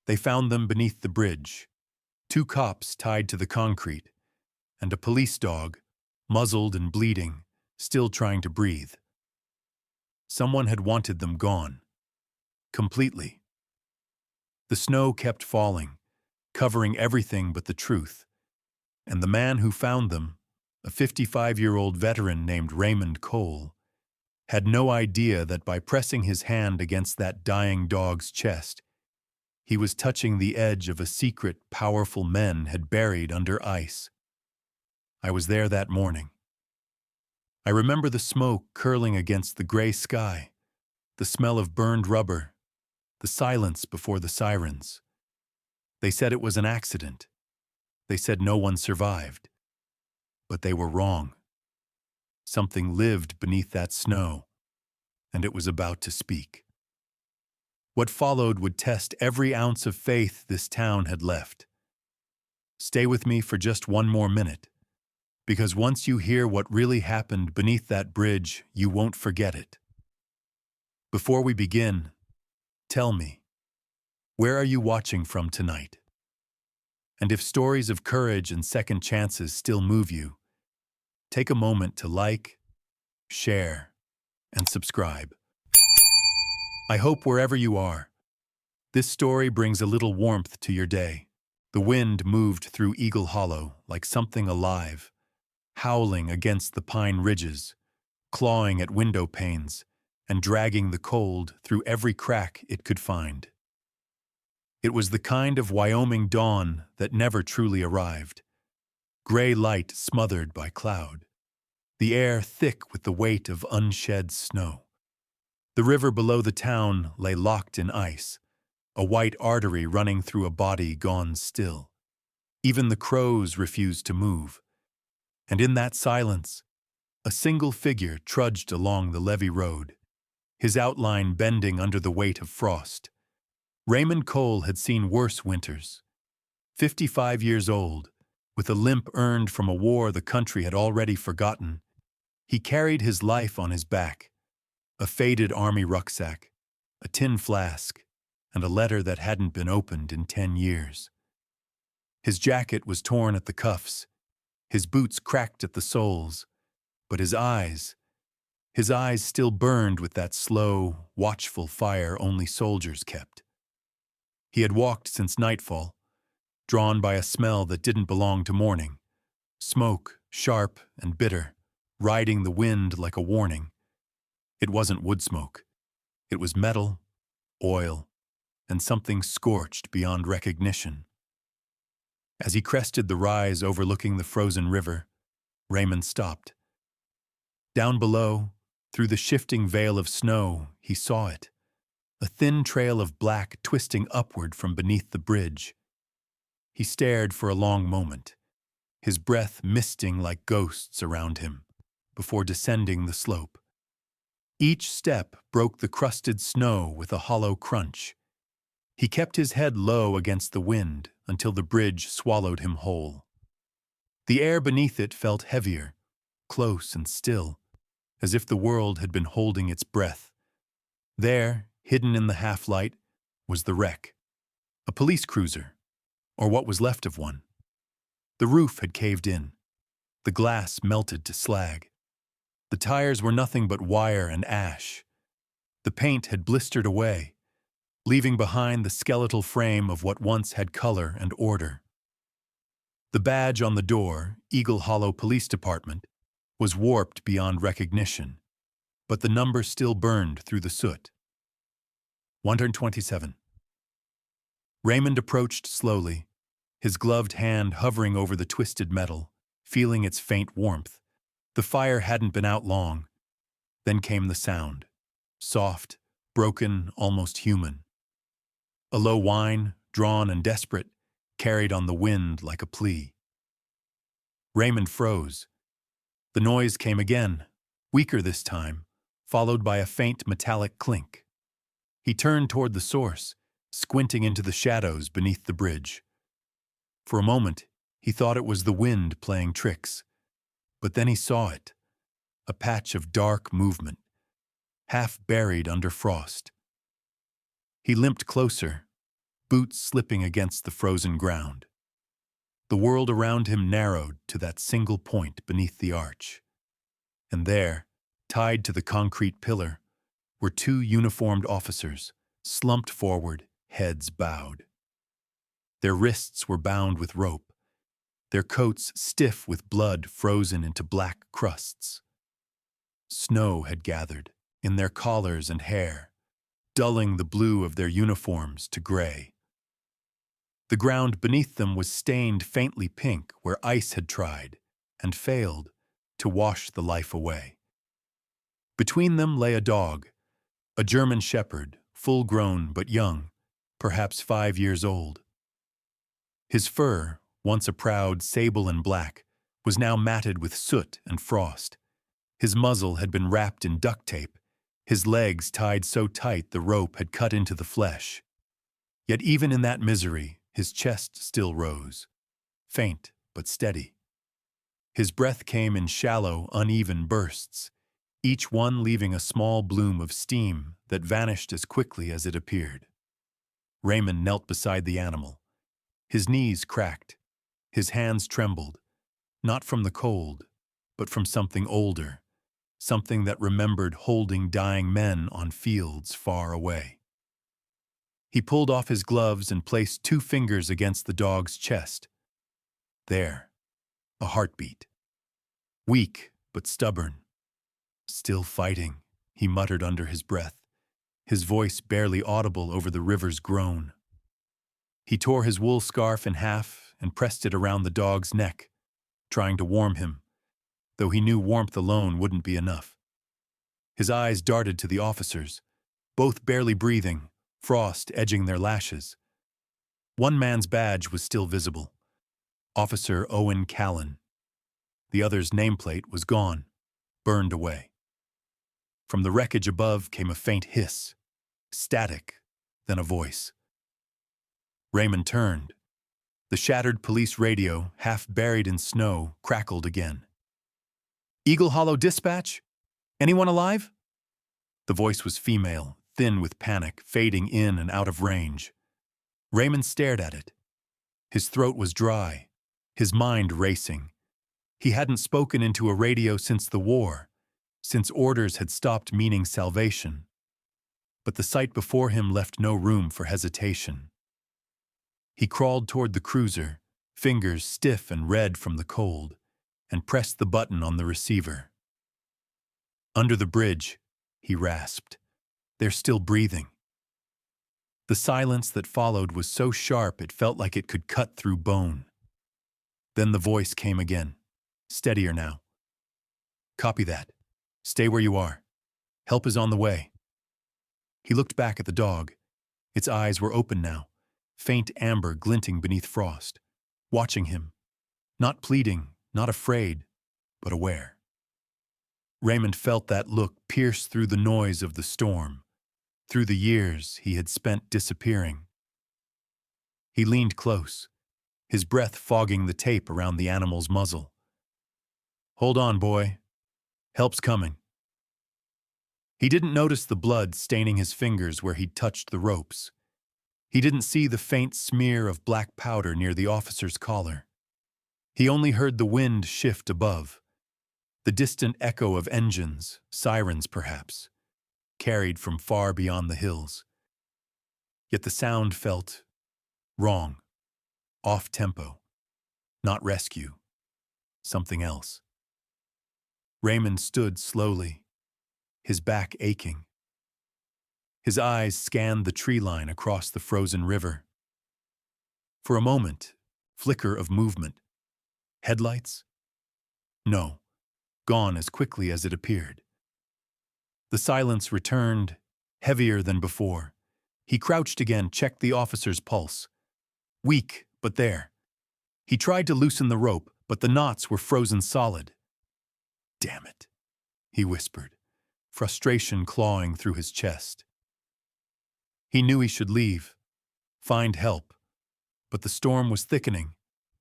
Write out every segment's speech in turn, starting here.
They found them beneath the bridge, two cops tied to the concrete, and a police dog, muzzled and bleeding, still trying to breathe. Someone had wanted them gone. Completely. The snow kept falling, covering everything but the truth, and the man who found them, a 55-year-old veteran named Raymond Cole, had no idea that by pressing his hand against that dying dog's chest, he was touching the edge of a secret powerful men had buried under ice. I was there that morning. I remember the smoke curling against the gray sky, the smell of burned rubber, the silence before the sirens. They said it was an accident. They said no one survived. But they were wrong. Something lived beneath that snow, and it was about to speak. What followed would test every ounce of faith this town had left. Stay with me for just one more minute, because once you hear what really happened beneath that bridge, you won't forget it. Before we begin, tell me, where are you watching from tonight? And if stories of courage and second chances still move you, take a moment to like, share, and subscribe. I hope wherever you are, this story brings a little warmth to your day. The wind moved through Eagle Hollow like something alive, howling against the pine ridges, clawing at window panes, and dragging the cold through every crack it could find. It was the kind of Wyoming dawn that never truly arrived. Gray light smothered by cloud. The air thick with the weight of unshed snow. The river below the town lay locked in ice, a white artery running through a body gone still. Even the crows refused to move. And in that silence, a single figure trudged along the levee road, his outline bending under the weight of frost. Raymond Cole had seen worse winters. 55 years old, with a limp earned from a war the country had already forgotten, he carried his life on his back, a faded army rucksack, a tin flask, and a letter that hadn't been opened in 10 years. His jacket was torn at the cuffs, his boots cracked at the soles, but his eyes still burned with that slow, watchful fire only soldiers kept. He had walked since nightfall, drawn by a smell that didn't belong to morning, smoke, sharp and bitter, riding the wind like a warning. It wasn't wood smoke. It was metal, oil, and something scorched beyond recognition. As he crested the rise overlooking the frozen river, Raymond stopped. Down below, through the shifting veil of snow, he saw it, a thin trail of black twisting upward from beneath the bridge. He stared for a long moment, his breath misting like ghosts around him, before descending the slope. Each step broke the crusted snow with a hollow crunch. He kept his head low against the wind until the bridge swallowed him whole. The air beneath it felt heavier, close and still, as if the world had been holding its breath. There, hidden in the half-light, was the wreck. A police cruiser, or what was left of one. The roof had caved in. The glass melted to slag. The tires were nothing but wire and ash. The paint had blistered away, leaving behind the skeletal frame of what once had color and order. The badge on the door, Eagle Hollow Police Department, was warped beyond recognition, but the number still burned through the soot. 127. Raymond approached slowly, his gloved hand hovering over the twisted metal, feeling its faint warmth. The fire hadn't been out long. Then came the sound, soft, broken, almost human. A low whine, drawn and desperate, carried on the wind like a plea. Raymond froze. The noise came again, weaker this time, followed by a faint metallic clink. He turned toward the source, squinting into the shadows beneath the bridge. For a moment, he thought it was the wind playing tricks. But then he saw it, a patch of dark movement, half buried under frost. He limped closer, boots slipping against the frozen ground. The world around him narrowed to that single point beneath the arch. And there, tied to the concrete pillar, were two uniformed officers, slumped forward, heads bowed. Their wrists were bound with rope, their coats stiff with blood frozen into black crusts. Snow had gathered in their collars and hair, dulling the blue of their uniforms to gray. The ground beneath them was stained faintly pink where ice had tried, and failed, to wash the life away. Between them lay a dog, a German shepherd, full-grown but young, perhaps 5 years old. His fur, once a proud sable and black, was now matted with soot and frost. His muzzle had been wrapped in duct tape, his legs tied so tight the rope had cut into the flesh. Yet even in that misery, his chest still rose, faint but steady. His breath came in shallow, uneven bursts, each one leaving a small bloom of steam that vanished as quickly as it appeared. Raymond knelt beside the animal. His knees cracked, his hands trembled, not from the cold, but from something older, something that remembered holding dying men on fields far away. He pulled off his gloves and placed 2 fingers against the dog's chest. There, a heartbeat. Weak but stubborn. Still fighting, he muttered under his breath, his voice barely audible over the river's groan. He tore his wool scarf in half and pressed it around the dog's neck, trying to warm him, though he knew warmth alone wouldn't be enough. His eyes darted to the officers, both barely breathing, frost edging their lashes. One man's badge was still visible, Officer Owen Callan. The other's nameplate was gone, burned away. From the wreckage above came a faint hiss, static, then a voice. Raymond turned. The shattered police radio, half buried in snow, crackled again. "Eagle Hollow Dispatch? Anyone alive?" The voice was female, thin with panic, fading in and out of range. Raymond stared at it. His throat was dry, his mind racing. He hadn't spoken into a radio since the war, since orders had stopped meaning salvation. But the sight before him left no room for hesitation. He crawled toward the cruiser, fingers stiff and red from the cold, and pressed the button on the receiver. "Under the bridge," he rasped. "They're still breathing." The silence that followed was so sharp it felt like it could cut through bone. Then the voice came again, steadier now. "Copy that. Stay where you are. Help is on the way." He looked back at the dog. Its eyes were open now, faint amber glinting beneath frost, watching him, not pleading, not afraid, but aware. Raymond felt that look pierce through the noise of the storm, through the years he had spent disappearing. He leaned close, his breath fogging the tape around the animal's muzzle. "Hold on, boy. Help's coming." He didn't notice the blood staining his fingers where he'd touched the ropes. He didn't see the faint smear of black powder near the officer's collar. He only heard the wind shift above, the distant echo of engines, sirens perhaps, carried from far beyond the hills. Yet the sound felt wrong, off-tempo, not rescue, something else. Raymond stood slowly, his back aching. His eyes scanned the tree line across the frozen river. For a moment, flicker of movement. Headlights? No, gone as quickly as it appeared. The silence returned, heavier than before. He crouched again, checked the officer's pulse. Weak, but there. He tried to loosen the rope, but the knots were frozen solid. "Damn it," he whispered, frustration clawing through his chest. He knew he should leave, find help, but the storm was thickening,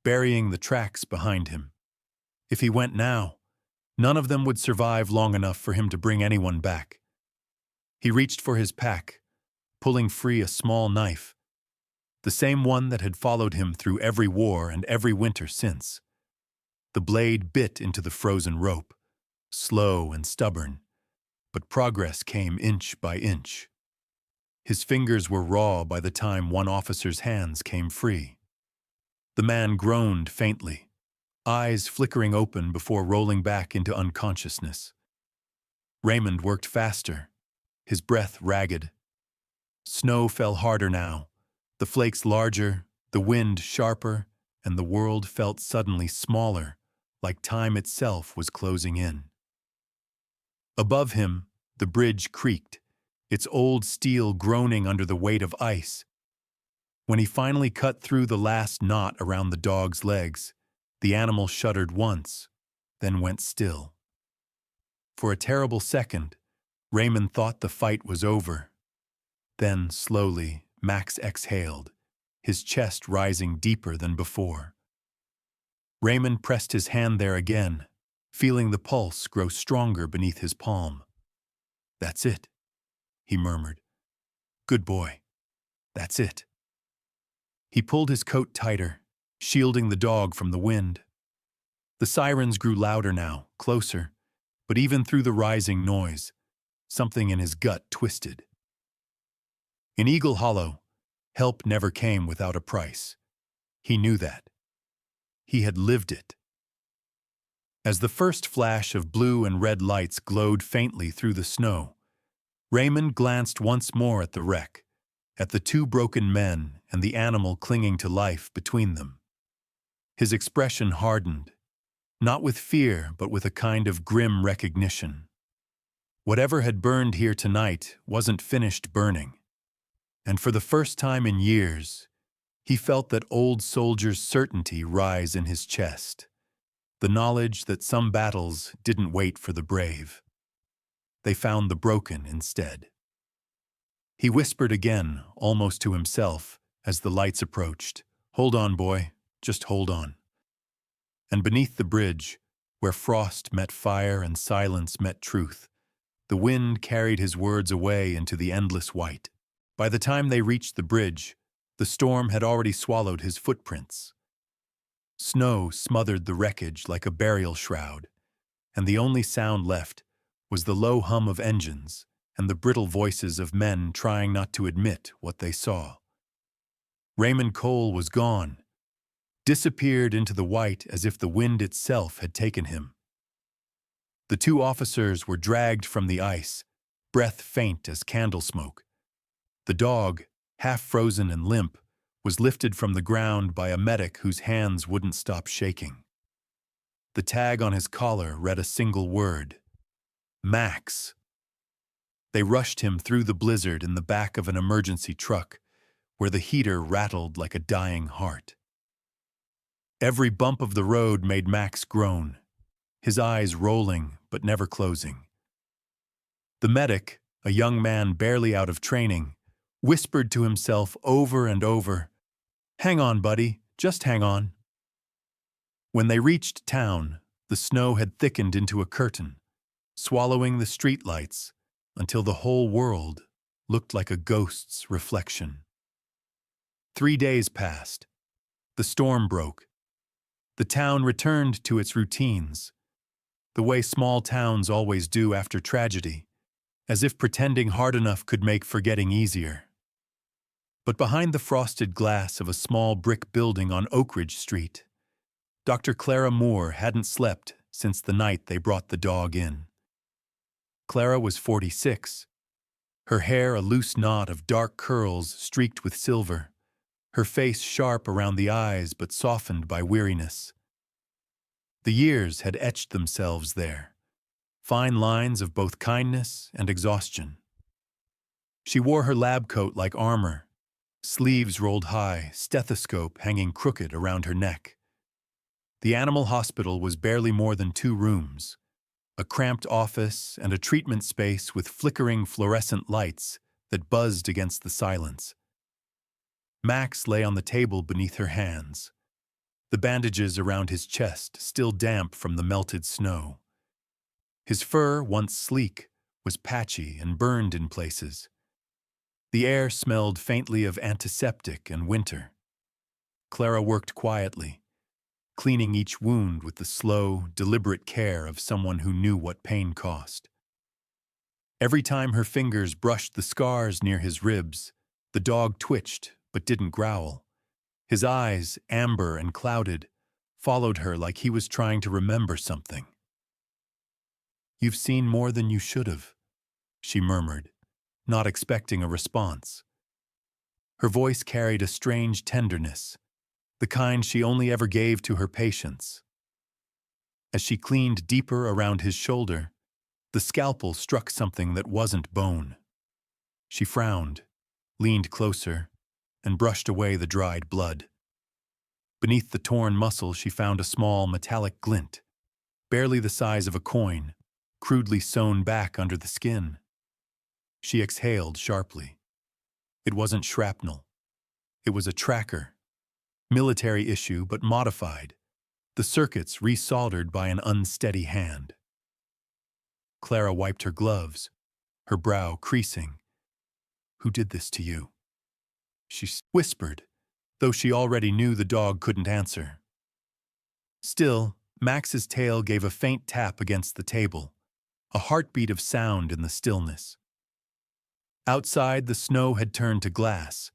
burying the tracks behind him. If he went now, none of them would survive long enough for him to bring anyone back. He reached for his pack, pulling free a small knife. the same one that had followed him through every war and every winter since. The blade bit into the frozen rope, slow and stubborn, but progress came inch by inch. His fingers were raw by the time one officer's hands came free. The man groaned faintly, eyes flickering open before rolling back into unconsciousness. Raymond worked faster, his breath ragged. Snow fell harder now, the flakes larger, the wind sharper, and the world felt suddenly smaller, like time itself was closing in. Above him, the bridge creaked, its old steel groaning under the weight of ice. When he finally cut through the last knot around the dog's legs, the animal shuddered once, then went still. For a terrible second, Raymond thought the fight was over. Then, slowly, Max exhaled, his chest rising deeper than before. Raymond pressed his hand there again, feeling the pulse grow stronger beneath his palm. "That's it," he murmured. "Good boy. That's it." He pulled his coat tighter, shielding the dog from the wind. The sirens grew louder now, closer, but even through the rising noise, something in his gut twisted. In Eagle Hollow, help never came without a price. He knew that. He had lived it. As the first flash of blue and red lights glowed faintly through the snow, Raymond glanced once more at the wreck, at the two broken men and the animal clinging to life between them. His expression hardened, not with fear but with a kind of grim recognition. Whatever had burned here tonight wasn't finished burning, and for the first time in years, he felt that old soldier's certainty rise in his chest, the knowledge that some battles didn't wait for the brave. They found the broken instead. He whispered again, almost to himself, as the lights approached, "Hold on, boy, just hold on." And beneath the bridge, where frost met fire and silence met truth, the wind carried his words away into the endless white. By the time they reached the bridge, the storm had already swallowed his footprints. Snow smothered the wreckage like a burial shroud, and the only sound left was the low hum of engines and the brittle voices of men trying not to admit what they saw. Raymond Cole was gone, disappeared into the white as if the wind itself had taken him. The two officers were dragged from the ice, breath faint as candle smoke. The dog, half frozen and limp, was lifted from the ground by a medic whose hands wouldn't stop shaking. The tag on his collar read a single word: Max. They rushed him through the blizzard in the back of an emergency truck, where the heater rattled like a dying heart. Every bump of the road made Max groan, his eyes rolling but never closing. The medic, a young man barely out of training, whispered to himself over and over, "Hang on, buddy, just hang on." When they reached town, the snow had thickened into a curtain, swallowing the streetlights until the whole world looked like a ghost's reflection. 3 days passed. The storm broke. The town returned to its routines, the way small towns always do after tragedy, as if pretending hard enough could make forgetting easier. But behind the frosted glass of a small brick building on Oak Ridge Street, Dr. Clara Moore hadn't slept since the night they brought the dog in. Clara was 46, her hair a loose knot of dark curls streaked with silver, her face sharp around the eyes but softened by weariness. The years had etched themselves there, fine lines of both kindness and exhaustion. She wore her lab coat like armor, sleeves rolled high, stethoscope hanging crooked around her neck. The animal hospital was barely more than 2 rooms, a cramped office and a treatment space with flickering fluorescent lights that buzzed against the silence. Max lay on the table beneath her hands, the bandages around his chest still damp from the melted snow. His fur, once sleek, was patchy and burned in places. The air smelled faintly of antiseptic and winter. Clara worked quietly, cleaning each wound with the slow, deliberate care of someone who knew what pain cost. Every time her fingers brushed the scars near his ribs, the dog twitched but didn't growl. His eyes, amber and clouded, followed her like he was trying to remember something. "You've seen more than you should have," she murmured, not expecting a response. Her voice carried a strange tenderness, the kind she only ever gave to her patients. As she cleaned deeper around his shoulder, the scalpel struck something that wasn't bone. She frowned, leaned closer, and brushed away the dried blood. Beneath the torn muscle, she found a small metallic glint, barely the size of a coin, crudely sewn back under the skin. She exhaled sharply. It wasn't shrapnel. It was a tracker. Military issue, but modified. The circuits resoldered by an unsteady hand. Clara wiped her gloves, her brow creasing. "Who did this to you?" she whispered, though she already knew the dog couldn't answer. Still, Max's tail gave a faint tap against the table, a heartbeat of sound in the stillness. Outside, the snow had turned to glass.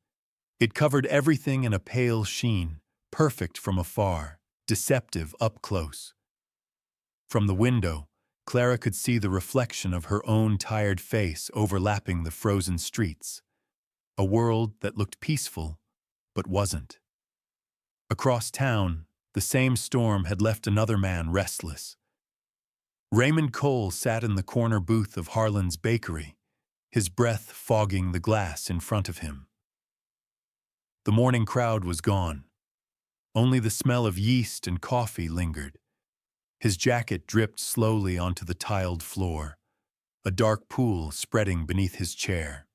It covered everything in a pale sheen, perfect from afar, deceptive up close. From the window, Clara could see the reflection of her own tired face overlapping the frozen streets. A world that looked peaceful, but wasn't. Across town, the same storm had left another man restless. Raymond Cole sat in the corner booth of Harlan's bakery, his breath fogging the glass in front of him. The morning crowd was gone. Only the smell of yeast and coffee lingered. His jacket dripped slowly onto the tiled floor, a dark pool spreading beneath his chair.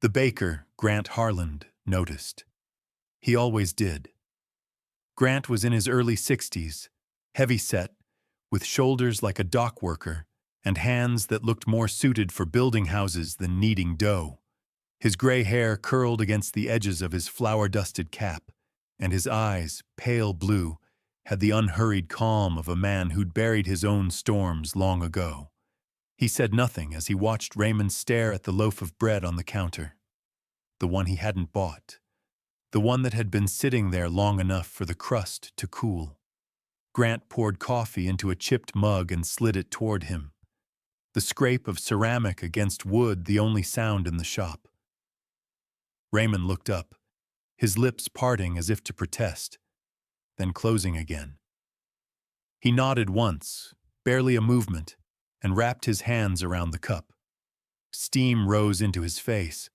The baker, Grant Harland, noticed. He always did. Grant was in his early 60s, heavy-set, with shoulders like a dock worker and hands that looked more suited for building houses than kneading dough. His gray hair curled against the edges of his flour-dusted cap, and his eyes, pale blue, had the unhurried calm of a man who'd buried his own storms long ago. He said nothing as he watched Raymond stare at the loaf of bread on the counter. The one he hadn't bought. The one that had been sitting there long enough for the crust to cool. Grant poured coffee into a chipped mug and slid it toward him. The scrape of ceramic against wood the only sound in the shop. Raymond looked up, his lips parting as if to protest, then closing again. He nodded once, barely a movement, and wrapped his hands around the cup. Steam rose into his face.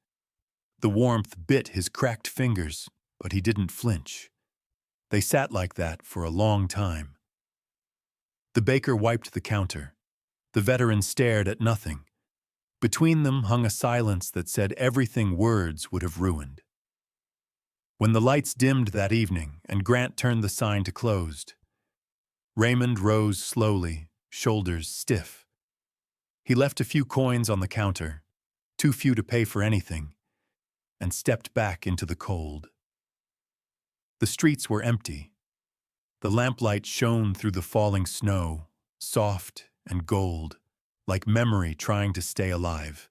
The warmth bit his cracked fingers, but he didn't flinch. They sat like that for a long time. The baker wiped the counter. The veteran stared at nothing. Between them hung a silence that said everything words would have ruined. When the lights dimmed that evening and Grant turned the sign to closed, Raymond rose slowly, shoulders stiff. He left a few coins on the counter, too few to pay for anything, and stepped back into the cold. The streets were empty. The lamplight shone through the falling snow, soft and gold, like memory trying to stay alive.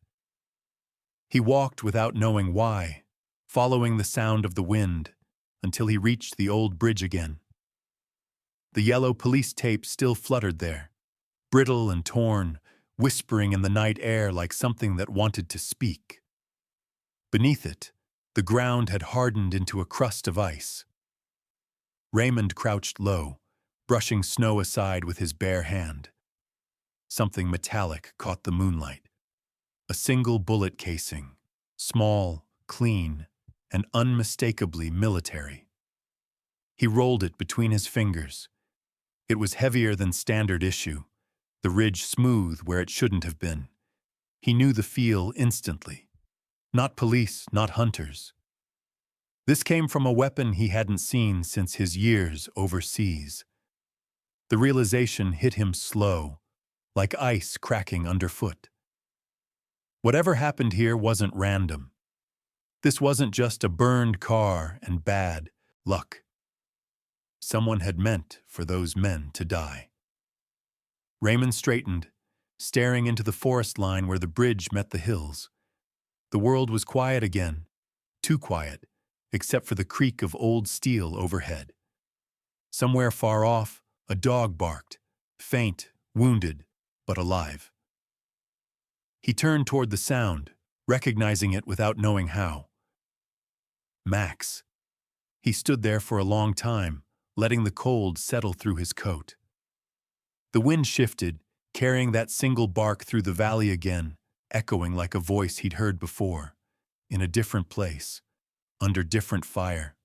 He walked without knowing why, following the sound of the wind, until he reached the old bridge again. The yellow police tape still fluttered there, brittle and torn, whispering in the night air like something that wanted to speak. Beneath it, the ground had hardened into a crust of ice. Raymond crouched low, brushing snow aside with his bare hand. Something metallic caught the moonlight. A single bullet casing, small, clean, and unmistakably military. He rolled it between his fingers. It was heavier than standard issue, the ridge smooth where it shouldn't have been. He knew the feel instantly. Not police, not hunters. This came from a weapon he hadn't seen since his years overseas. The realization hit him slow, like ice cracking underfoot. Whatever happened here wasn't random. This wasn't just a burned car and bad luck. Someone had meant for those men to die. Raymond straightened, staring into the forest line where the bridge met the hills. The world was quiet again, too quiet, except for the creak of old steel overhead. Somewhere far off, a dog barked, faint, wounded, but alive. He turned toward the sound, recognizing it without knowing how. Max. He stood there for a long time, letting the cold settle through his coat. The wind shifted, carrying that single bark through the valley again, echoing like a voice he'd heard before, in a different place, under different fire.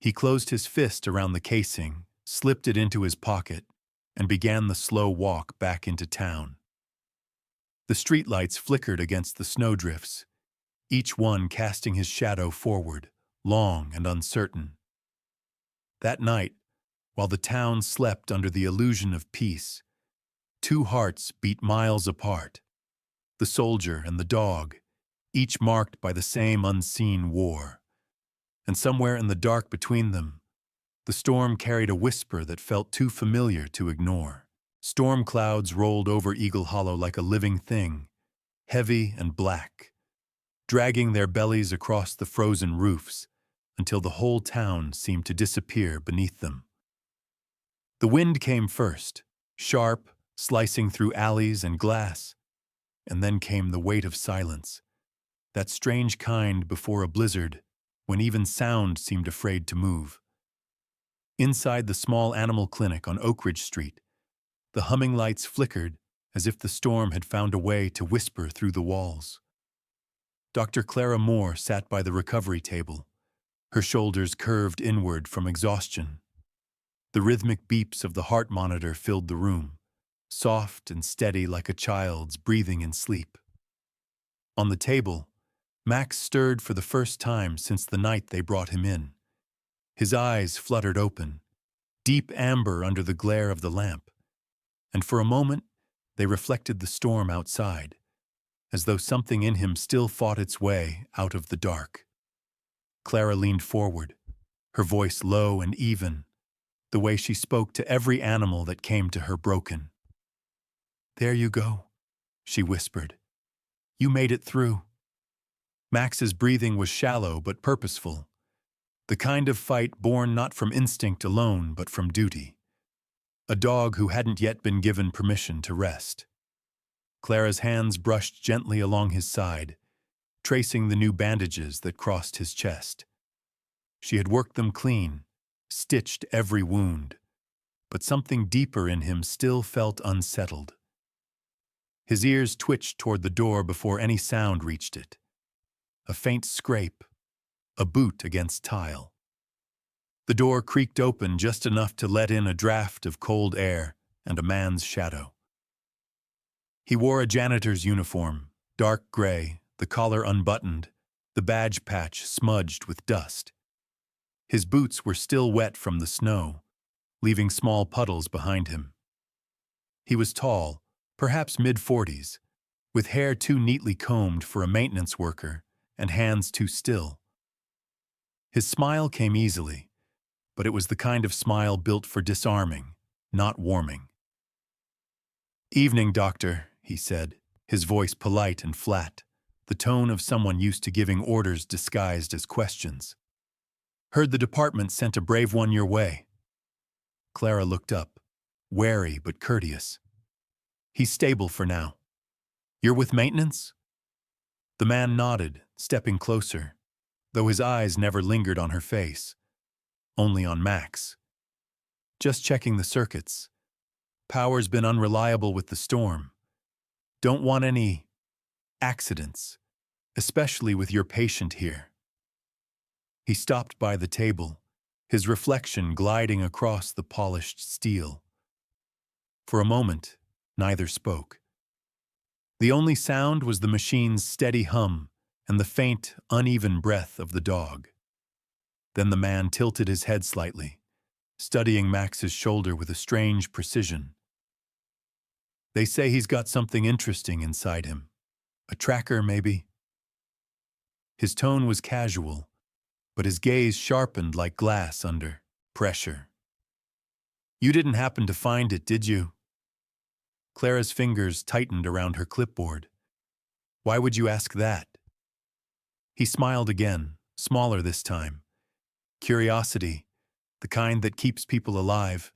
He closed his fist around the casing, slipped it into his pocket, and began the slow walk back into town. The streetlights flickered against the snowdrifts, each one casting his shadow forward, long and uncertain. That night, while the town slept under the illusion of peace, two hearts beat miles apart, the soldier and the dog, each marked by the same unseen war. And somewhere in the dark between them, the storm carried a whisper that felt too familiar to ignore. Storm clouds rolled over Eagle Hollow like a living thing, heavy and black, dragging their bellies across the frozen roofs until the whole town seemed to disappear beneath them. The wind came first, sharp, slicing through alleys and glass, and then came the weight of silence, that strange kind before a blizzard, when even sound seemed afraid to move. Inside the small animal clinic on Oak Ridge Street, the humming lights flickered as if the storm had found a way to whisper through the walls. Dr. Clara Moore sat by the recovery table, her shoulders curved inward from exhaustion. The rhythmic beeps of the heart monitor filled the room, soft and steady like a child's breathing in sleep. On the table, Max stirred for the first time since the night they brought him in. His eyes fluttered open, deep amber under the glare of the lamp, and for a moment they reflected the storm outside, as though something in him still fought its way out of the dark. Clara leaned forward, her voice low and even, the way she spoke to every animal that came to her broken. "There you go," she whispered. "You made it through." Max's breathing was shallow but purposeful, the kind of fight born not from instinct alone but from duty. A dog who hadn't yet been given permission to rest. Clara's hands brushed gently along his side, tracing the new bandages that crossed his chest. She had worked them clean, stitched every wound, but something deeper in him still felt unsettled. His ears twitched toward the door before any sound reached it. A faint scrape, a boot against tile. The door creaked open just enough to let in a draft of cold air and a man's shadow. He wore a janitor's uniform, dark gray, the collar unbuttoned, the badge patch smudged with dust. His boots were still wet from the snow, leaving small puddles behind him. He was tall, perhaps mid-40s, with hair too neatly combed for a maintenance worker and hands too still. His smile came easily, but it was the kind of smile built for disarming, not warming. "Evening, doctor," he said, his voice polite and flat, the tone of someone used to giving orders disguised as questions. "Heard the department sent a brave one your way." Clara looked up, wary but courteous. "He's stable for now. You're with maintenance?" The man nodded, stepping closer, though his eyes never lingered on her face, only on Max. "Just checking the circuits. Power's been unreliable with the storm. Don't want any accidents, especially with your patient here." He stopped by the table, his reflection gliding across the polished steel. For a moment, neither spoke. The only sound was the machine's steady hum and the faint, uneven breath of the dog. Then the man tilted his head slightly, studying Max's shoulder with a strange precision. "They say he's got something interesting inside him." A tracker, maybe? His tone was casual, but his gaze sharpened like glass under pressure. You didn't happen to find it, did you? Clara's fingers tightened around her clipboard. Why would you ask that? He smiled again, smaller this time. Curiosity, the kind that keeps people alive.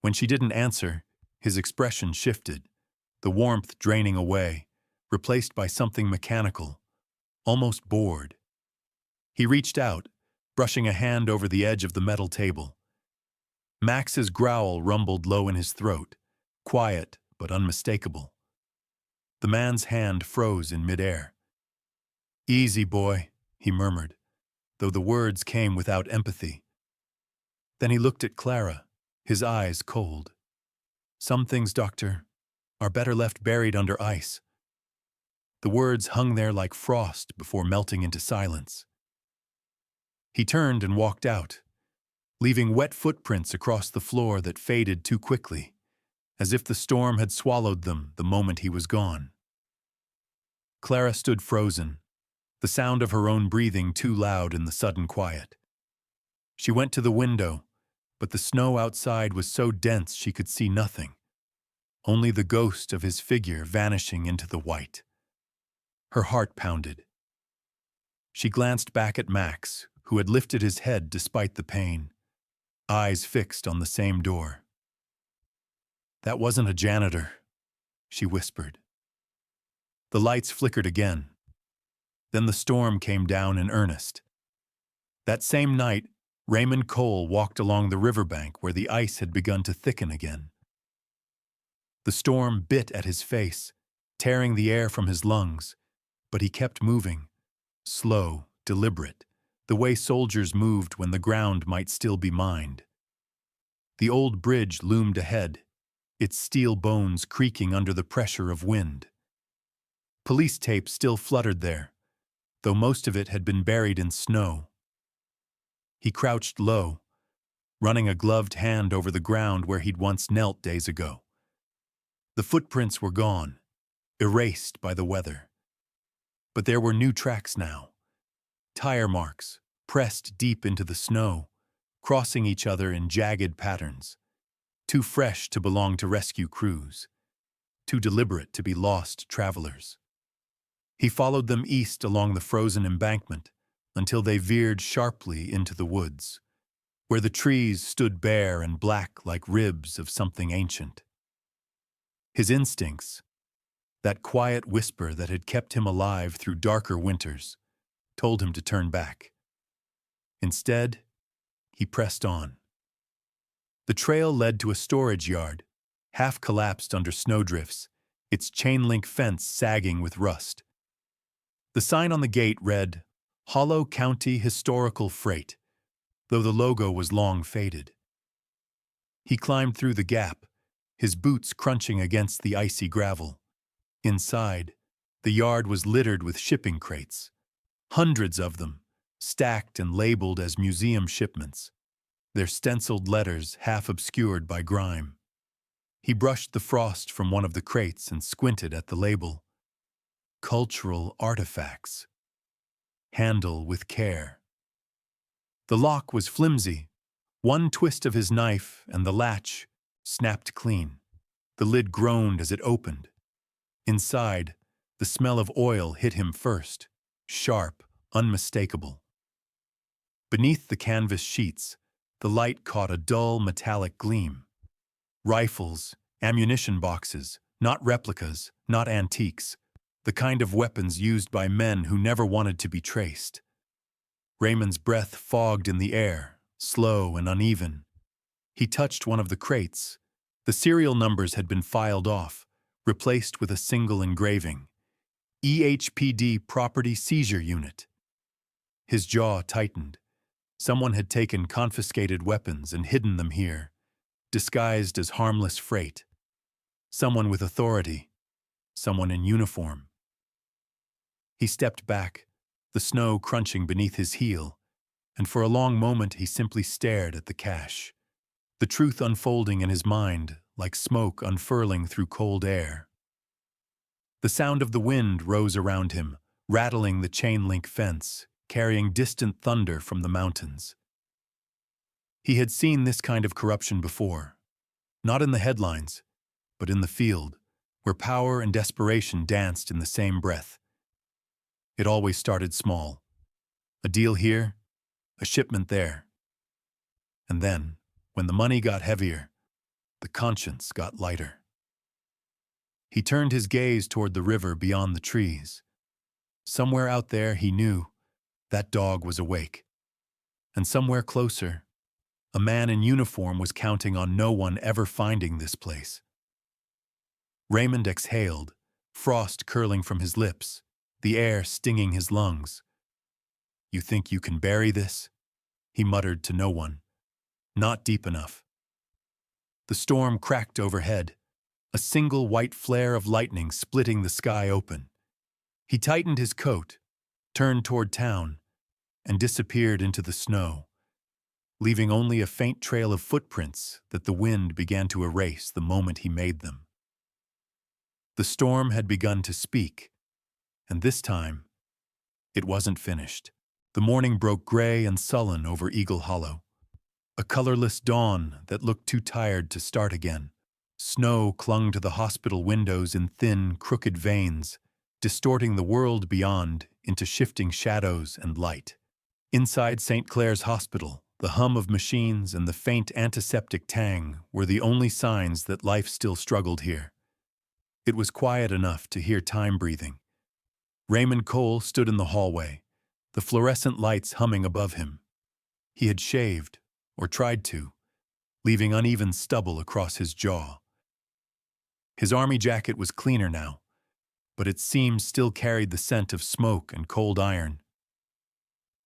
When she didn't answer, his expression shifted, the warmth draining away, replaced by something mechanical, almost bored. He reached out, brushing a hand over the edge of the metal table. Max's growl rumbled low in his throat, quiet but unmistakable. The man's hand froze in midair. Easy, boy, he murmured, though the words came without empathy. Then he looked at Clara, his eyes cold. Some things, Doctor, are better left buried under ice. The words hung there like frost before melting into silence. He turned and walked out, leaving wet footprints across the floor that faded too quickly, as if the storm had swallowed them the moment he was gone. Clara stood frozen, the sound of her own breathing too loud in the sudden quiet. She went to the window, but the snow outside was so dense she could see nothing, only the ghost of his figure vanishing into the white. Her heart pounded. She glanced back at Max, who had lifted his head despite the pain, eyes fixed on the same door. That wasn't a janitor, she whispered. The lights flickered again. Then the storm came down in earnest. That same night, Raymond Cole walked along the riverbank where the ice had begun to thicken again. The storm bit at his face, tearing the air from his lungs, but he kept moving, slow, deliberate, the way soldiers moved when the ground might still be mined. The old bridge loomed ahead, its steel bones creaking under the pressure of wind. Police tape still fluttered there, though most of it had been buried in snow. He crouched low, running a gloved hand over the ground where he'd once knelt days ago. The footprints were gone, erased by the weather. But there were new tracks now. Tire marks, pressed deep into the snow, crossing each other in jagged patterns. Too fresh to belong to rescue crews. Too deliberate to be lost travelers. He followed them east along the frozen embankment until they veered sharply into the woods, where the trees stood bare and black like ribs of something ancient. His instincts, that quiet whisper that had kept him alive through darker winters, told him to turn back. Instead, he pressed on. The trail led to a storage yard, half collapsed under snowdrifts, its chain-link fence sagging with rust. The sign on the gate read, Hollow County Historical Freight, though the logo was long faded. He climbed through the gap, his boots crunching against the icy gravel. Inside, the yard was littered with shipping crates, hundreds of them, stacked and labeled as museum shipments, their stenciled letters half obscured by grime. He brushed the frost from one of the crates and squinted at the label. Cultural artifacts. Handle with care. The lock was flimsy. One twist of his knife and the latch snapped clean. The lid groaned as it opened. Inside, the smell of oil hit him first, sharp, unmistakable. Beneath the canvas sheets, the light caught a dull metallic gleam. Rifles, ammunition boxes, not replicas, not antiques, the kind of weapons used by men who never wanted to be traced. Raymond's breath fogged in the air, slow and uneven. He touched one of the crates. The serial numbers had been filed off, replaced with a single engraving. EHPD Property Seizure Unit. His jaw tightened. Someone had taken confiscated weapons and hidden them here, disguised as harmless freight. Someone with authority. Someone in uniform. He stepped back, the snow crunching beneath his heel, and for a long moment he simply stared at the cache, the truth unfolding in his mind like smoke unfurling through cold air. The sound of the wind rose around him, rattling the chain-link fence, carrying distant thunder from the mountains. He had seen this kind of corruption before, not in the headlines, but in the field, where power and desperation danced in the same breath. It always started small. A deal here, a shipment there. And then, when the money got heavier, the conscience got lighter. He turned his gaze toward the river beyond the trees. Somewhere out there, he knew, that dog was awake. And somewhere closer, a man in uniform was counting on no one ever finding this place. Raymond exhaled, frost curling from his lips, the air stinging his lungs. "You think you can bury this?" he muttered to no one. "Not deep enough." The storm cracked overhead, a single white flare of lightning splitting the sky open. He tightened his coat, turned toward town, and disappeared into the snow, leaving only a faint trail of footprints that the wind began to erase the moment he made them. The storm had begun to speak, and this time, it wasn't finished. The morning broke gray and sullen over Eagle Hollow, a colorless dawn that looked too tired to start again. Snow clung to the hospital windows in thin, crooked veins, distorting the world beyond into shifting shadows and light. Inside St. Clair's Hospital, the hum of machines and the faint antiseptic tang were the only signs that life still struggled here. It was quiet enough to hear time breathing. Raymond Cole stood in the hallway, the fluorescent lights humming above him. He had shaved, or tried to, leaving uneven stubble across his jaw. His army jacket was cleaner now, but its seams still carried the scent of smoke and cold iron.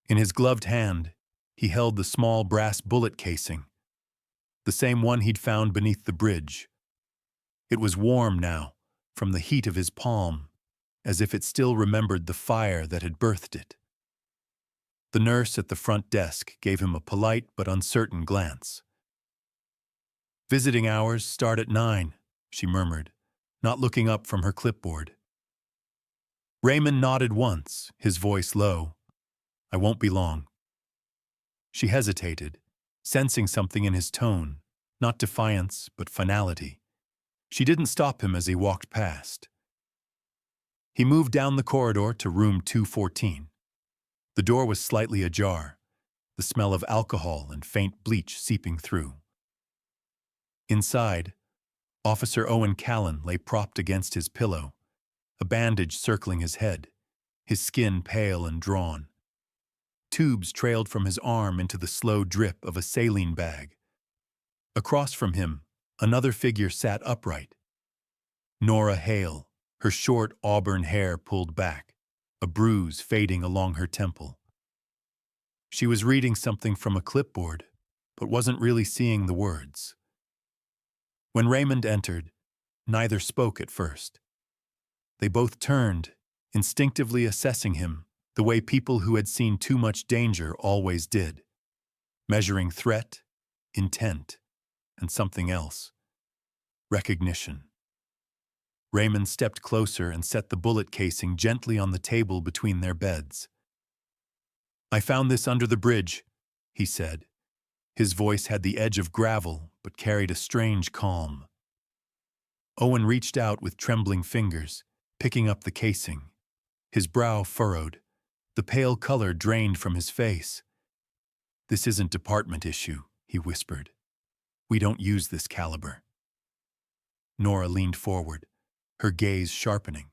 In his gloved hand, he held the small brass bullet casing, the same one he'd found beneath the bridge. It was warm now, from the heat of his palm, as if it still remembered the fire that had birthed it. The nurse at the front desk gave him a polite but uncertain glance. "Visiting hours start at 9, she murmured, not looking up from her clipboard. Raymond nodded once, his voice low. "I won't be long." She hesitated, sensing something in his tone, not defiance, but finality. She didn't stop him as he walked past. He moved down the corridor to room 214. The door was slightly ajar, the smell of alcohol and faint bleach seeping through. Inside, Officer Owen Callan lay propped against his pillow, a bandage circling his head, his skin pale and drawn. Tubes trailed from his arm into the slow drip of a saline bag. Across from him, another figure sat upright. Nora Hale, her short auburn hair pulled back, a bruise fading along her temple. She was reading something from a clipboard, but wasn't really seeing the words. When Raymond entered, neither spoke at first. They both turned, instinctively assessing him, the way people who had seen too much danger always did, measuring threat, intent, and something else. Recognition. Raymond stepped closer and set the bullet casing gently on the table between their beds. "I found this under the bridge," he said. His voice had the edge of gravel, but carried a strange calm. Owen reached out with trembling fingers, picking up the casing. His brow furrowed, the pale color drained from his face. "This isn't department issue," he whispered. "We don't use this caliber." Nora leaned forward, her gaze sharpening.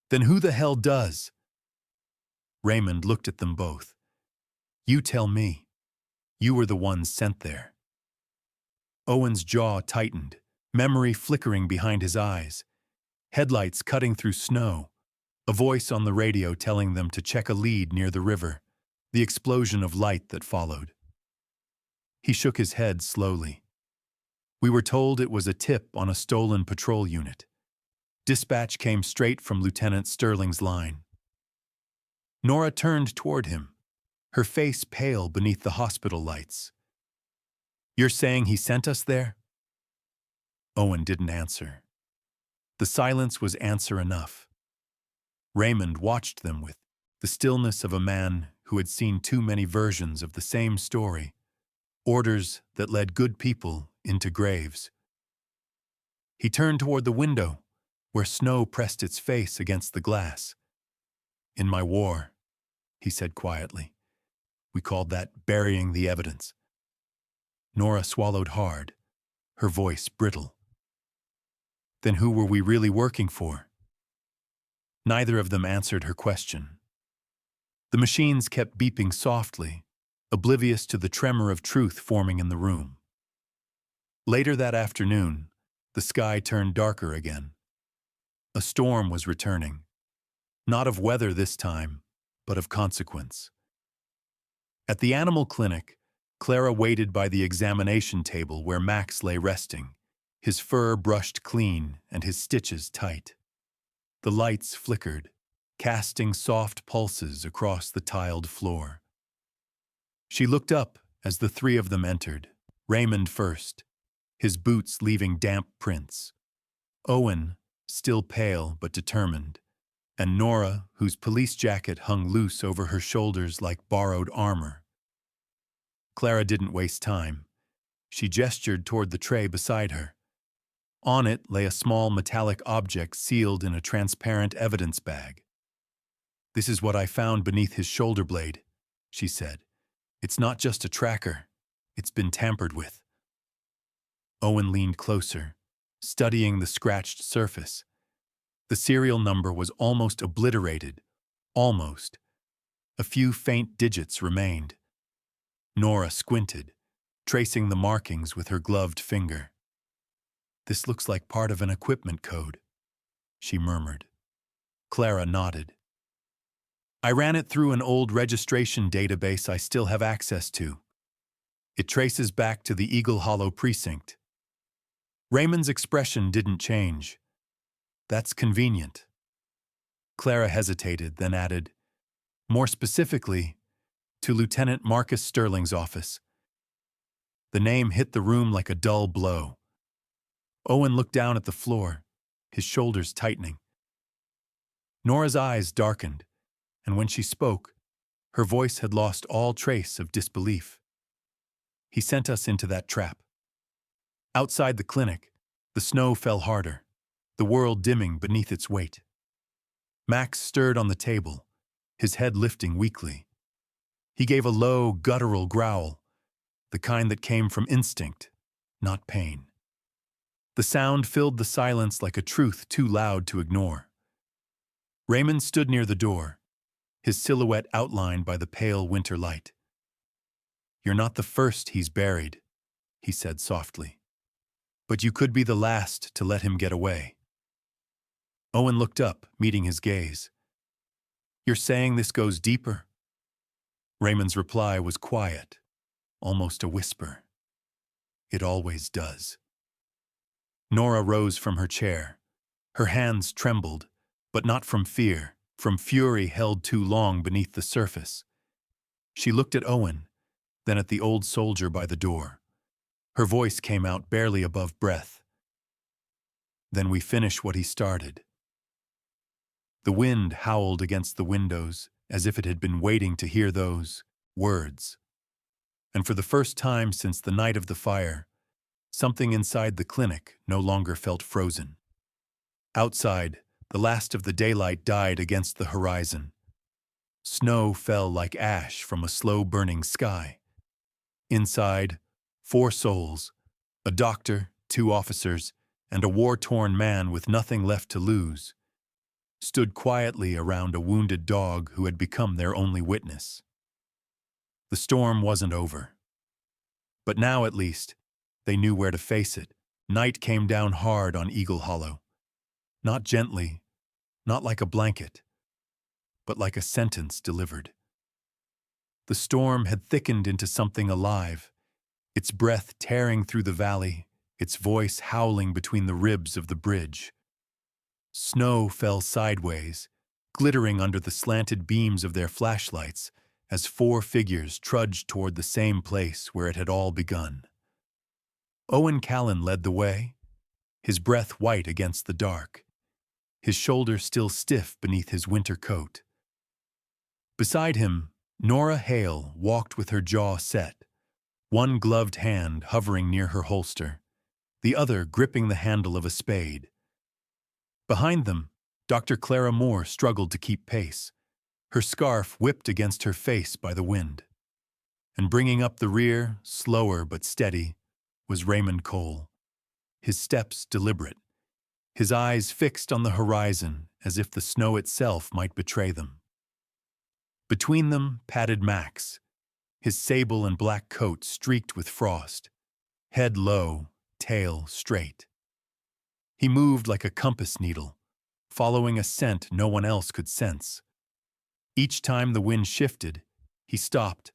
"Then who the hell does?" Raymond looked at them both. "You tell me. You were the ones sent there." Owen's jaw tightened, memory flickering behind his eyes. Headlights cutting through snow, a voice on the radio telling them to check a lead near the river, the explosion of light that followed. He shook his head slowly. "We were told it was a tip on a stolen patrol unit. Dispatch came straight from Lieutenant Sterling's line." Nora turned toward him, her face pale beneath the hospital lights. "You're saying he sent us there?" Owen didn't answer. The silence was answer enough. Raymond watched them with the stillness of a man who had seen too many versions of the same story, orders that led good people into graves. He turned toward the window, where snow pressed its face against the glass. "In my war," he said quietly, "we called that burying the evidence." Nora swallowed hard, her voice brittle. Then who were we really working for? Neither of them answered her question. The machines kept beeping softly, oblivious to the tremor of truth forming in the room. Later that afternoon, the sky turned darker again. A storm was returning, not of weather this time, but of consequence. At the animal clinic, Clara waited by the examination table where Max lay resting, his fur brushed clean and his stitches tight. The lights flickered, casting soft pulses across the tiled floor. She looked up as the three of them entered, Raymond first, his boots leaving damp prints, Owen, still pale but determined, and Nora, whose police jacket hung loose over her shoulders like borrowed armor. Clara didn't waste time. She gestured toward the tray beside her. On it lay a small metallic object sealed in a transparent evidence bag. "This is what I found beneath his shoulder blade," she said. "It's not just a tracker. It's been tampered with." Owen leaned closer, studying the scratched surface. The serial number was almost obliterated. Almost. A few faint digits remained. Nora squinted, tracing the markings with her gloved finger. "This looks like part of an equipment code," she murmured. Clara nodded. "I ran it through an old registration database I still have access to. It traces back to the Eagle Hollow precinct." Raymond's expression didn't change. "That's convenient." Clara hesitated, then added, "More specifically, to Lieutenant Marcus Sterling's office." The name hit the room like a dull blow. Owen looked down at the floor, his shoulders tightening. Nora's eyes darkened, and when she spoke, her voice had lost all trace of disbelief. "He sent us into that trap." Outside the clinic, the snow fell harder, the world dimming beneath its weight. Max stirred on the table, his head lifting weakly. He gave a low, guttural growl, the kind that came from instinct, not pain. The sound filled the silence like a truth too loud to ignore. Raymond stood near the door, his silhouette outlined by the pale winter light. "You're not the first he's buried," he said softly. "But you could be the last to let him get away." Owen looked up, meeting his gaze. "You're saying this goes deeper?" Raymond's reply was quiet, almost a whisper. "It always does." Nora rose from her chair. Her hands trembled, but not from fear, from fury held too long beneath the surface. She looked at Owen, then at the old soldier by the door. Her voice came out barely above breath. "Then we finish what he started." The wind howled against the windows as if it had been waiting to hear those words. And for the first time since the night of the fire, something inside the clinic no longer felt frozen. Outside, the last of the daylight died against the horizon. Snow fell like ash from a slow-burning sky. Inside, 4 souls, a doctor, 2 officers, and a war-torn man with nothing left to lose, stood quietly around a wounded dog who had become their only witness. The storm wasn't over. But now, at least, they knew where to face it. Night came down hard on Eagle Hollow. Not gently, not like a blanket, but like a sentence delivered. The storm had thickened into something alive, its breath tearing through the valley, its voice howling between the ribs of the bridge. Snow fell sideways, glittering under the slanted beams of their flashlights as 4 figures trudged toward the same place where it had all begun. Owen Callan led the way, his breath white against the dark. his shoulder still stiff beneath his winter coat. Beside him, Nora Hale walked with her jaw set, one gloved hand hovering near her holster, the other gripping the handle of a spade. Behind them, Dr. Clara Moore struggled to keep pace, her scarf whipped against her face by the wind. And bringing up the rear, slower but steady, was Raymond Cole, his steps deliberate, his eyes fixed on the horizon as if the snow itself might betray them. Between them padded Max, his sable and black coat streaked with frost, head low, tail straight. He moved like a compass needle, following a scent no one else could sense. Each time the wind shifted, he stopped,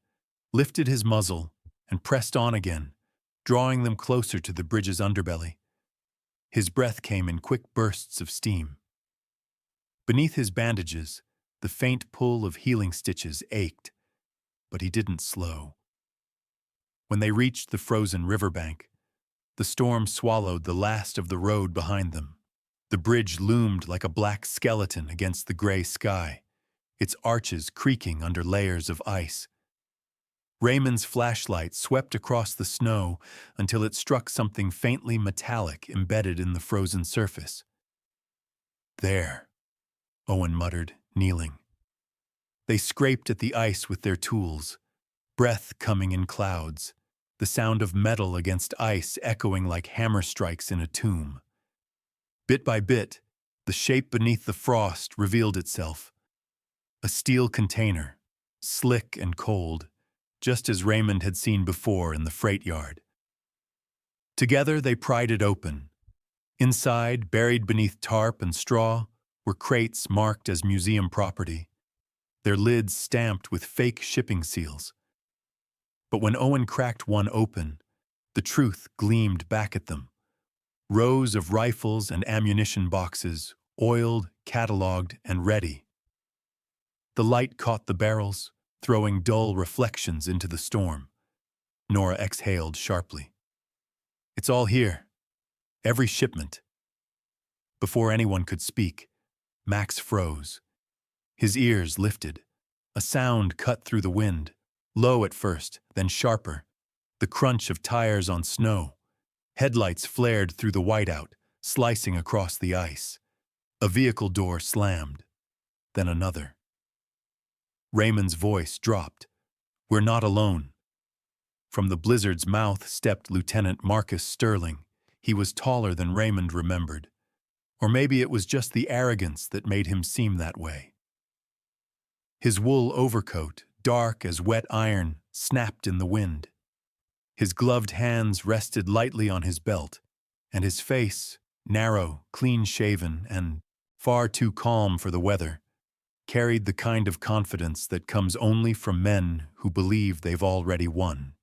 lifted his muzzle, and pressed on again, drawing them closer to the bridge's underbelly. His breath came in quick bursts of steam. Beneath his bandages, the faint pull of healing stitches ached, but he didn't slow. When they reached the frozen riverbank, the storm swallowed the last of the road behind them. The bridge loomed like a black skeleton against the gray sky, its arches creaking under layers of ice. Raymond's flashlight swept across the snow until it struck something faintly metallic embedded in the frozen surface. "There," Owen muttered, kneeling. They scraped at the ice with their tools, breath coming in clouds, the sound of metal against ice echoing like hammer strikes in a tomb. Bit by bit, the shape beneath the frost revealed itself. A steel container, slick and cold, just as Raymond had seen before in the freight yard. Together they pried it open. Inside, buried beneath tarp and straw, were crates marked as museum property, their lids stamped with fake shipping seals. But when Owen cracked one open, the truth gleamed back at them. Rows of rifles and ammunition boxes, oiled, catalogued, and ready. The light caught the barrels, throwing dull reflections into the storm. Nora exhaled sharply. "It's all here. Every shipment." Before anyone could speak, Max froze. His ears lifted. A sound cut through the wind, low at first, then sharper. The crunch of tires on snow. Headlights flared through the whiteout, slicing across the ice. A vehicle door slammed. Then another. Raymond's voice dropped. "We're not alone." From the blizzard's mouth stepped Lieutenant Marcus Sterling. He was taller than Raymond remembered. Or maybe it was just the arrogance that made him seem that way. His wool overcoat, dark as wet iron, snapped in the wind. His gloved hands rested lightly on his belt, and his face, narrow, clean-shaven, and far too calm for the weather, carried the kind of confidence that comes only from men who believe they've already won.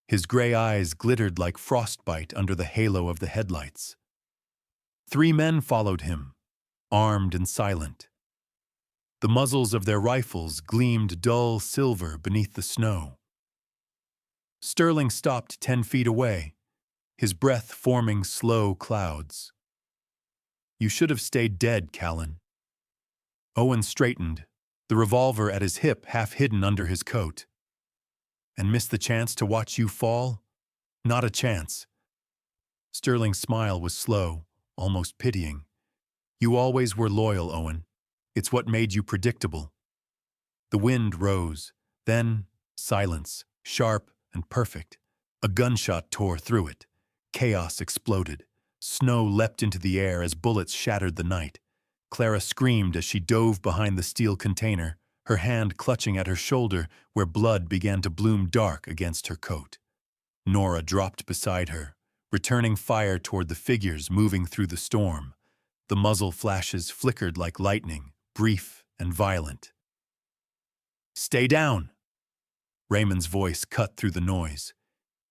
His gray eyes glittered like frostbite under the halo of the headlights. 3 men followed him, armed and silent. The muzzles of their rifles gleamed dull silver beneath the snow. Sterling stopped 10 feet away, his breath forming slow clouds. "You should have stayed dead, Callan." Owen straightened, the revolver at his hip half hidden under his coat. "And missed the chance to watch you fall? Not a chance." Sterling's smile was slow, almost pitying. "You always were loyal, Owen. It's what made you predictable." The wind rose, then silence, sharp and perfect. A gunshot tore through it. Chaos exploded. Snow leapt into the air as bullets shattered the night. Clara screamed as she dove behind the steel container, her hand clutching at her shoulder where blood began to bloom dark against her coat. Nora dropped beside her, returning fire toward the figures moving through the storm. The muzzle flashes flickered like lightning, brief and violent. "Stay down!" Raymond's voice cut through the noise.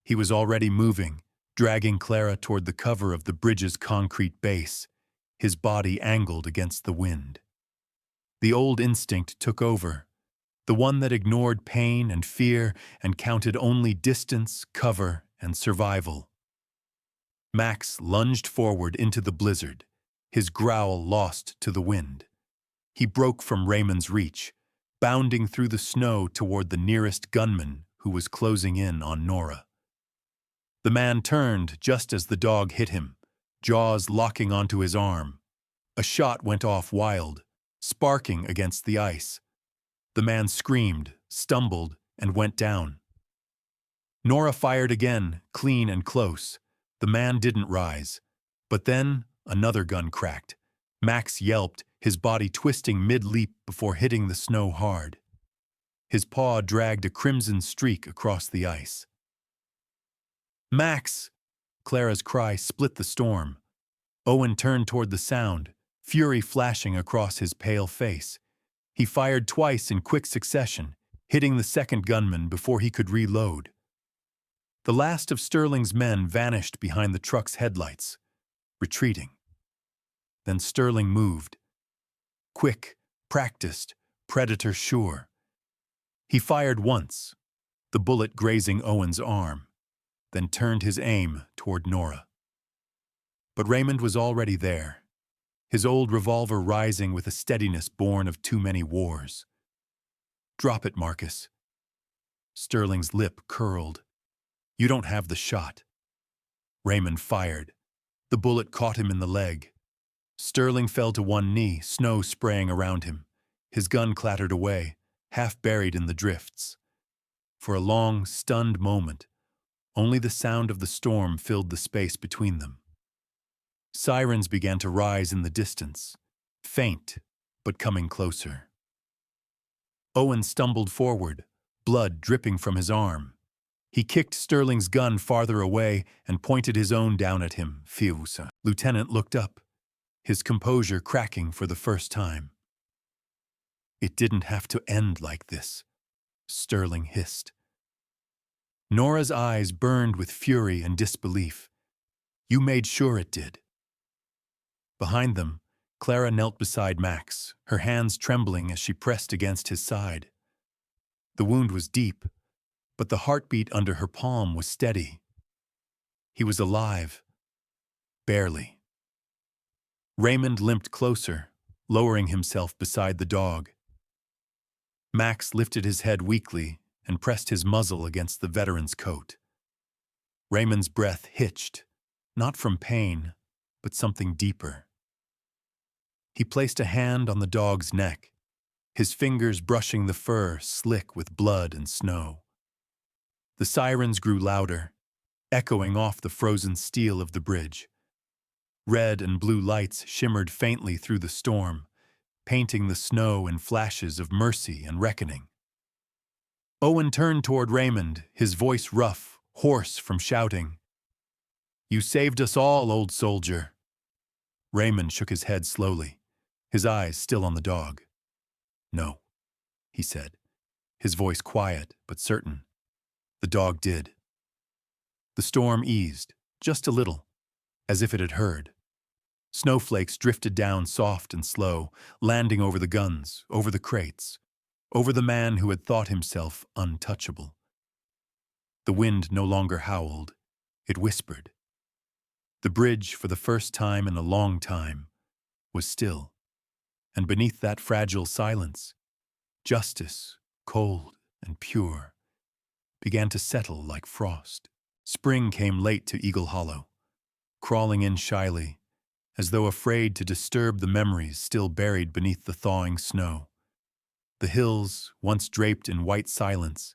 He was already moving, dragging Clara toward the cover of the bridge's concrete base, his body angled against the wind. The old instinct took over, the one that ignored pain and fear and counted only distance, cover, and survival. Max lunged forward into the blizzard, his growl lost to the wind. He broke from Raymond's reach, bounding through the snow toward the nearest gunman who was closing in on Nora. The man turned just as the dog hit him, jaws locking onto his arm. A shot went off wild, sparking against the ice. The man screamed, stumbled, and went down. Nora fired again, clean and close. The man didn't rise. But then another gun cracked. Max yelped, his body twisting mid-leap before hitting the snow hard. His paw dragged a crimson streak across the ice. "Max!" Clara's cry split the storm. Owen turned toward the sound, fury flashing across his pale face. He fired twice in quick succession, hitting the second gunman before he could reload. The last of Sterling's men vanished behind the truck's headlights, retreating. Then Sterling moved. Quick, practiced, predator-sure. He fired once, the bullet grazing Owen's arm, then turned his aim toward Nora. But Raymond was already there, his old revolver rising with a steadiness born of too many wars. "Drop it, Marcus." Sterling's lip curled. "You don't have the shot." Raymond fired. The bullet caught him in the leg. Sterling fell to one knee, snow spraying around him. His gun clattered away, half buried in the drifts. For a long, stunned moment, only the sound of the storm filled the space between them. Sirens began to rise in the distance, faint, but coming closer. Owen stumbled forward, blood dripping from his arm. He kicked Sterling's gun farther away and pointed his own down at him, Fiusa. Lieutenant looked up, his composure cracking for the first time. "It didn't have to end like this," Sterling hissed. Nora's eyes burned with fury and disbelief. "You made sure it did." Behind them, Clara knelt beside Max, her hands trembling as she pressed against his side. The wound was deep, but the heartbeat under her palm was steady. He was alive. Barely. Raymond limped closer, lowering himself beside the dog. Max lifted his head weakly and pressed his muzzle against the veteran's coat. Raymond's breath hitched, not from pain, but something deeper. He placed a hand on the dog's neck, his fingers brushing the fur slick with blood and snow. The sirens grew louder, echoing off the frozen steel of the bridge. Red and blue lights shimmered faintly through the storm, painting the snow in flashes of mercy and reckoning. Owen turned toward Raymond, his voice rough, hoarse from shouting. "You saved us all, old soldier." Raymond shook his head slowly, his eyes still on the dog. "No," he said, his voice quiet but certain. The dog did. The storm eased, just a little, as if it had heard. Snowflakes drifted down soft and slow, landing over the guns, over the crates, over the man who had thought himself untouchable. The wind no longer howled, it whispered. The bridge, for the first time in a long time, was still, and beneath that fragile silence, justice, cold and pure, began to settle like frost. Spring came late to Eagle Hollow, crawling in shyly, as though afraid to disturb the memories still buried beneath the thawing snow. The hills, once draped in white silence,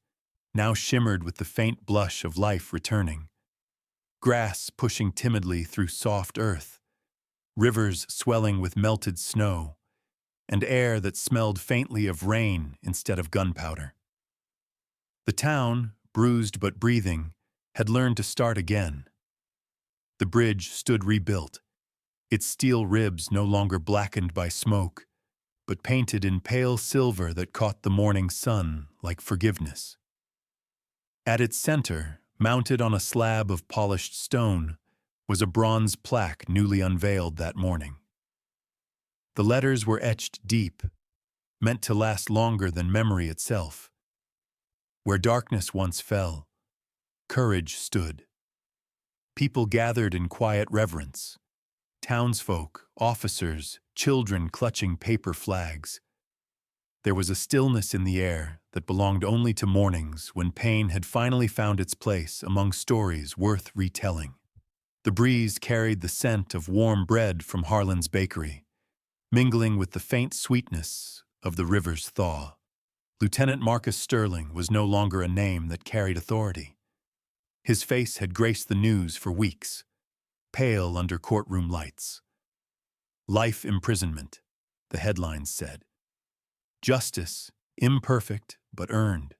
now shimmered with the faint blush of life returning. Grass pushing timidly through soft earth, rivers swelling with melted snow, and air that smelled faintly of rain instead of gunpowder. The town, bruised but breathing, had learned to start again. The bridge stood rebuilt, its steel ribs no longer blackened by smoke, but painted in pale silver that caught the morning sun like forgiveness. At its center, mounted on a slab of polished stone, was a bronze plaque newly unveiled that morning. The letters were etched deep, meant to last longer than memory itself. Where darkness once fell, courage stood. People gathered in quiet reverence, Townsfolk, officers, children clutching paper flags. There was a stillness in the air that belonged only to mornings when pain had finally found its place among stories worth retelling. The breeze carried the scent of warm bread from Harlan's bakery, mingling with the faint sweetness of the river's thaw. Lieutenant Marcus Sterling was no longer a name that carried authority. His face had graced the news for weeks, pale under courtroom lights. Life imprisonment, the headlines said. Justice, imperfect but earned.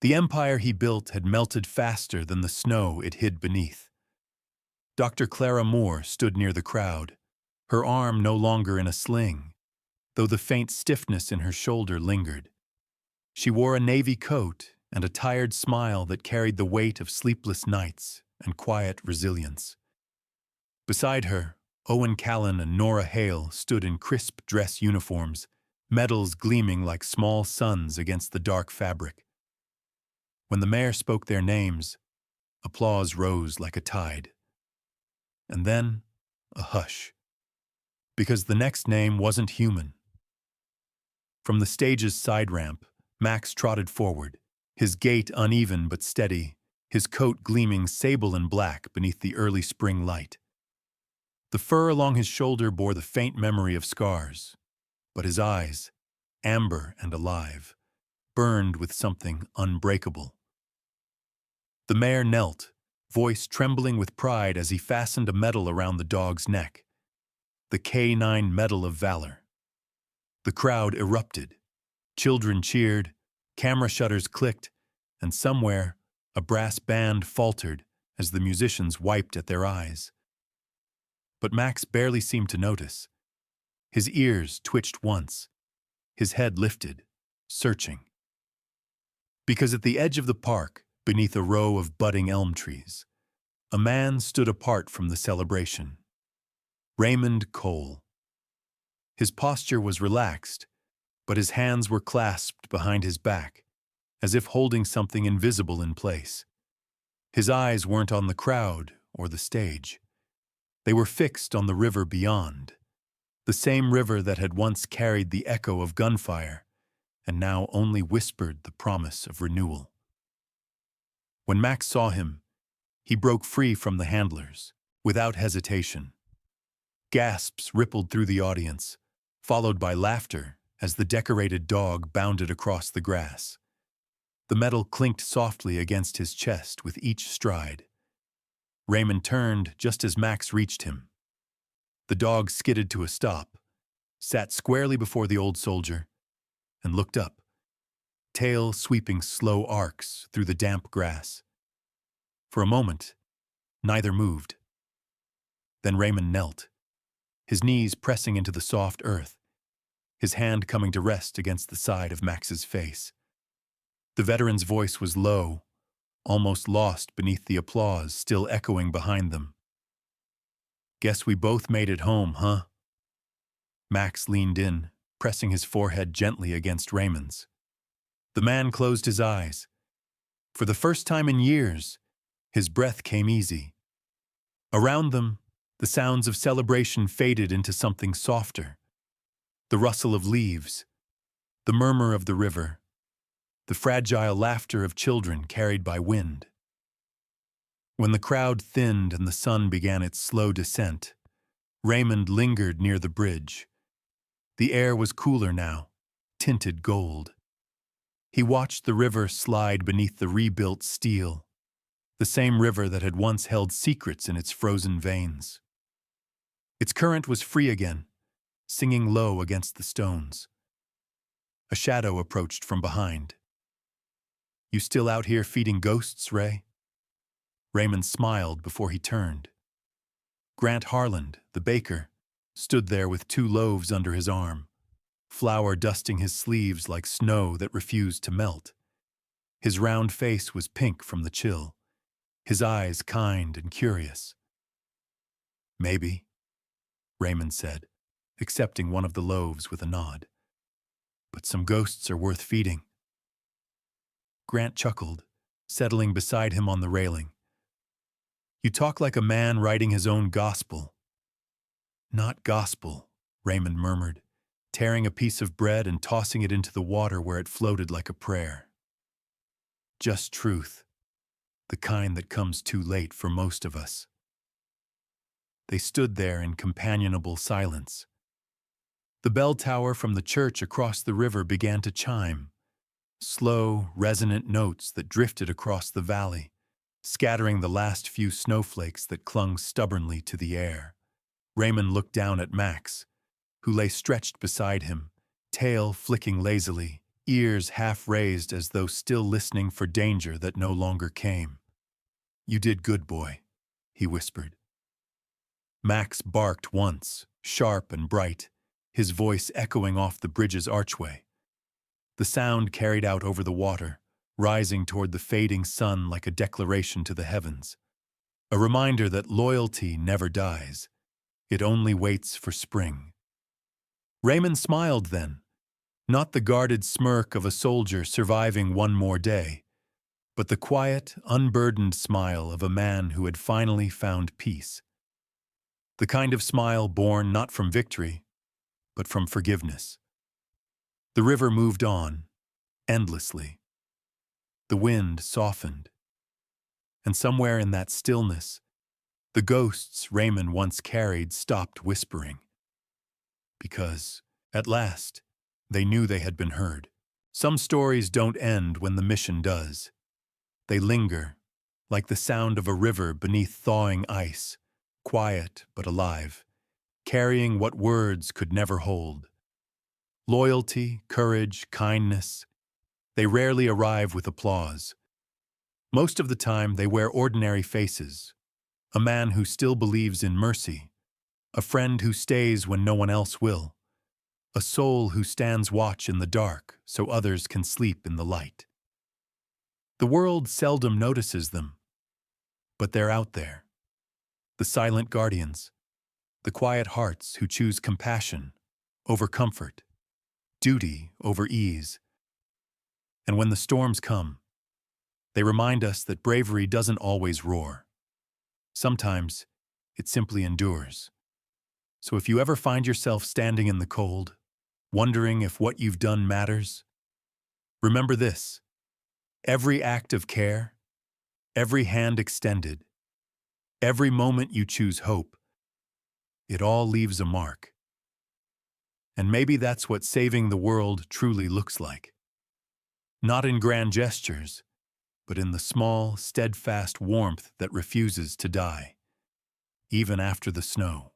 The empire he built had melted faster than the snow it hid beneath. Dr. Clara Moore stood near the crowd, her arm no longer in a sling, though the faint stiffness in her shoulder lingered. She wore a navy coat and a tired smile that carried the weight of sleepless nights and quiet resilience. Beside her, Owen Callan and Nora Hale stood in crisp dress uniforms, medals gleaming like small suns against the dark fabric. When the mayor spoke their names, applause rose like a tide. And then, a hush. Because the next name wasn't human. From the stage's side ramp, Max trotted forward, his gait uneven but steady, his coat gleaming sable and black beneath the early spring light. The fur along his shoulder bore the faint memory of scars, but his eyes, amber and alive, burned with something unbreakable. The mayor knelt, voice trembling with pride as he fastened a medal around the dog's neck, the K9 Medal of Valor. The crowd erupted. Children cheered, camera shutters clicked, and somewhere, a brass band faltered as the musicians wiped at their eyes. But Max barely seemed to notice. His ears twitched once, his head lifted, searching. Because at the edge of the park, beneath a row of budding elm trees, a man stood apart from the celebration. Raymond Cole. His posture was relaxed, but his hands were clasped behind his back, as if holding something invisible in place. His eyes weren't on the crowd or the stage. They were fixed on the river beyond, the same river that had once carried the echo of gunfire and now only whispered the promise of renewal. When Max saw him, he broke free from the handlers, without hesitation. Gasps rippled through the audience, followed by laughter as the decorated dog bounded across the grass. The metal clinked softly against his chest with each stride. Raymond turned just as Max reached him. The dog skidded to a stop, sat squarely before the old soldier, and looked up, tail sweeping slow arcs through the damp grass. For a moment, neither moved. Then Raymond knelt, his knees pressing into the soft earth, his hand coming to rest against the side of Max's face. The veteran's voice was low, almost lost beneath the applause still echoing behind them. "Guess we both made it home, huh?" Max leaned in, pressing his forehead gently against Raymond's. The man closed his eyes. For the first time in years, his breath came easy. Around them, the sounds of celebration faded into something softer. The rustle of leaves, the murmur of the river, the fragile laughter of children carried by wind. When the crowd thinned and the sun began its slow descent, Raymond lingered near the bridge. The air was cooler now, tinted gold. He watched the river slide beneath the rebuilt steel, the same river that had once held secrets in its frozen veins. Its current was free again, singing low against the stones. A shadow approached from behind. "You still out here feeding ghosts, Ray?" Raymond smiled before he turned. Grant Harland, the baker, stood there with 2 loaves under his arm, flour dusting his sleeves like snow that refused to melt. His round face was pink from the chill, his eyes kind and curious. "Maybe," Raymond said, accepting one of the loaves with a nod. "But some ghosts are worth feeding." Grant chuckled, settling beside him on the railing. "You talk like a man writing his own gospel," Not gospel, Raymond murmured, tearing a piece of bread and tossing it into the water where it floated like a prayer. Just truth, the kind that comes too late for most of us. They stood there in companionable silence. The bell tower from the church across the river began to chime, slow, resonant notes that drifted across the valley, scattering the last few snowflakes that clung stubbornly to the air. Raymond looked down at Max, who lay stretched beside him, tail flicking lazily, ears half raised as though still listening for danger that no longer came. "You did good, boy," he whispered. Max barked once, sharp and bright, his voice echoing off the bridge's archway. The sound carried out over the water, rising toward the fading sun like a declaration to the heavens. A reminder that loyalty never dies. It only waits for spring. Raymond smiled then, not the guarded smirk of a soldier surviving one more day, but the quiet, unburdened smile of a man who had finally found peace. The kind of smile born not from victory, but from forgiveness. The river moved on, endlessly. The wind softened. And somewhere in that stillness, the ghosts Raymond once carried stopped whispering. Because, at last, they knew they had been heard. Some stories don't end when the mission does. They linger, like the sound of a river beneath thawing ice, quiet but alive, carrying what words could never hold. Loyalty, courage, kindness, they rarely arrive with applause. Most of the time they wear ordinary faces, a man who still believes in mercy, a friend who stays when no one else will, a soul who stands watch in the dark so others can sleep in the light. The world seldom notices them, but they're out there. The silent guardians, the quiet hearts who choose compassion over comfort, duty over ease. And when the storms come, they remind us that bravery doesn't always roar. Sometimes it simply endures. So if you ever find yourself standing in the cold, wondering if what you've done matters, remember this: every act of care, every hand extended, every moment you choose hope, it all leaves a mark. And maybe that's what saving the world truly looks like. Not in grand gestures, but in the small, steadfast warmth that refuses to die, even after the snow.